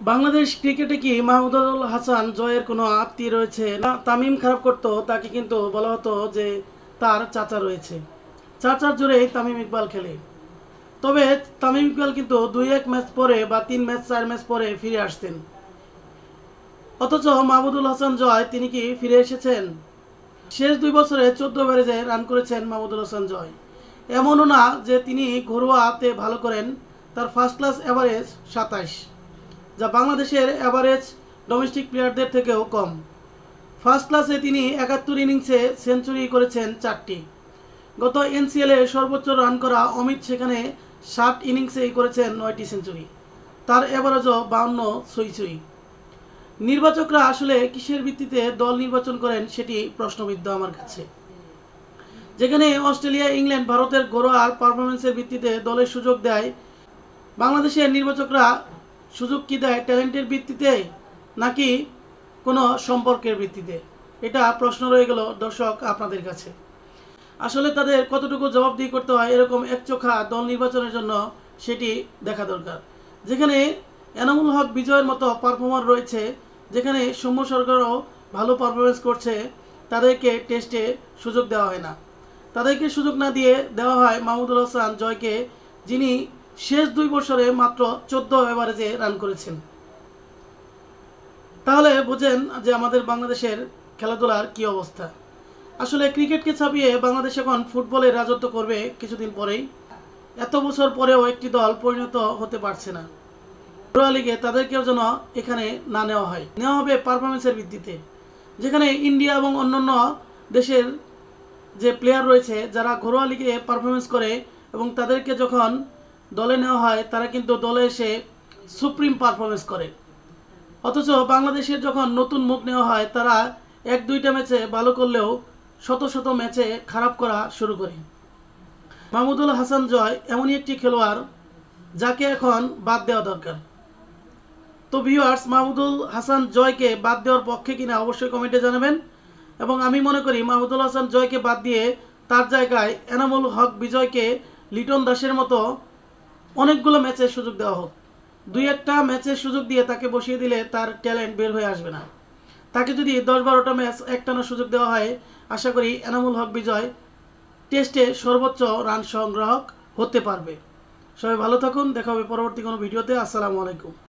বাংলাদেশ ক্রিকেটে কি মাহমুদুল হাসান জয়ের কোনো আত্মীয় রয়েছে না? তামিম খারাপ করতো তাকে কিন্তু বলা হতো যে তার চাচা রয়েছে, চাচার জোরে তামিম ইকবাল খেলে। তবে তামিম ইকবাল কিন্তু 2-1 ম্যাচ পরে বা 3 ম্যাচ 4 ম্যাচ পরে ফিরে আসতেন। অথচ মাহমুদুল হাসান জয় তিনি কি ফিরে এসেছেন? শেষ 2 বছরে 14 ওভারে রান করেছেন মাহমুদুল হাসান জয়। এমনও না যে তিনি ঘরোয়াতে ভালো করেন, তার ফার্স্ট ক্লাস অ্যাভারেজ 27, যা বাংলাদেশের অ্যাভারেজ ডোমেস্টিক প্লেয়ারদের থেকেও কম। ফার্স্ট ক্লাসে তিনি 71 ইনিংসে সেঞ্চুরি করেছেন 4টি। গত এনসিএলে সর্বোচ্চ রান করা অমিত সেখানে 60 ইনিংসেই করেছেন 9টি সেঞ্চুরি। তার অ্যাভারেজও 52 ছুঁই। নির্বাচকরা আসলে কিসের ভিত্তিতে দল নির্বাচন করেন সেটি প্রশ্নবিদ্ধ আমার কাছে। যেখানে অস্ট্রেলিয়া, ইংল্যান্ড, ভারতের ঘরোয়ার পারফরমেন্সের ভিত্তিতে দলের সুযোগ দেয়, বাংলাদেশের নির্বাচকরা সুযোগ কি দেয় ট্যালেন্টের ভিত্তিতে নাকি কোনো সম্পর্কের ভিত্তিতে? এটা প্রশ্ন রয়ে গেল দর্শক আপনাদের কাছে। আসলে তাদের কতটুকু জবাবদিহি করতে হয় এরকম একচোখা দল নির্বাচনের জন্য সেটি দেখা দরকার। যেখানে এনামুল হক বিজয়ের মতো পারফর্মার রয়েছে, যেখানে সৌম্য সরকারও ভালো পারফরমেন্স করছে, তাদেরকে টেস্টে সুযোগ দেওয়া হয় না। তাদেরকে সুযোগ না দিয়ে দেওয়া হয় মাহমুদুল হাসান জয়কে, যিনি শেষ 2 বছরে মাত্র 14 এভারেজে রান করেছেন। তাহলে বোঝেন যে আমাদের বাংলাদেশের খেলাধুলার কি অবস্থা। আসলে ক্রিকেটকে ছাপিয়ে বাংলাদেশ এখন ফুটবলে রাজত্ব করবে কিছুদিন পরেই। এত বছর পরেও একটি দল পরিণত হতে পারছে না। ঘরোয়া লিগে তাদেরকেও যেন এখানে না নেওয়া হবে পারফরমেন্সের ভিত্তিতে। যেখানে ইন্ডিয়া এবং অন্যান্য দেশের যে প্লেয়ার রয়েছে যারা ঘরোয়া লিগে পারফরমেন্স করে এবং তাদেরকে যখন দলে নেওয়া হয় তারা কিন্তু দলে এসে সুপ্রিম পারফরমেন্স করে। অথচ বাংলাদেশের যখন নতুন মুখ নেওয়া হয় তারা 1-2টা ম্যাচে ভালো করলেও শত ম্যাচে খারাপ করা শুরু করে। মাহমুদুল হাসান জয় এমনই একটি খেলোয়াড় যাকে এখন বাদ দেওয়া দরকার। তো ভিউয়ার্স, মাহমুদুল হাসান জয়কে বাদ দেওয়ার পক্ষে কিনা অবশ্যই কমেন্টে জানাবেন। এবং আমি মনে করি মাহমুদুল হাসান জয়কে বাদ দিয়ে তার জায়গায় এনামুল হক বিজয়কে লিটন দাসের মতো অনেকগুলো ম্যাচের সুযোগ দেওয়া হোক। 2-1টা ম্যাচের সুযোগ দিয়ে তাকে বসিয়ে দিলে তার ট্যালেন্ট বের হয়ে আসবে না। তাকে যদি 10-12টা ম্যাচ একটানা সুযোগ দেওয়া হয়, আশা করি এনামুল হক বিজয় টেস্টে সর্বোচ্চ রান সংগ্রাহক হতে পারবে। সবাই ভালো থাকুন, দেখা হবে পরবর্তী কোনো ভিডিওতে। আসসালামু আলাইকুম।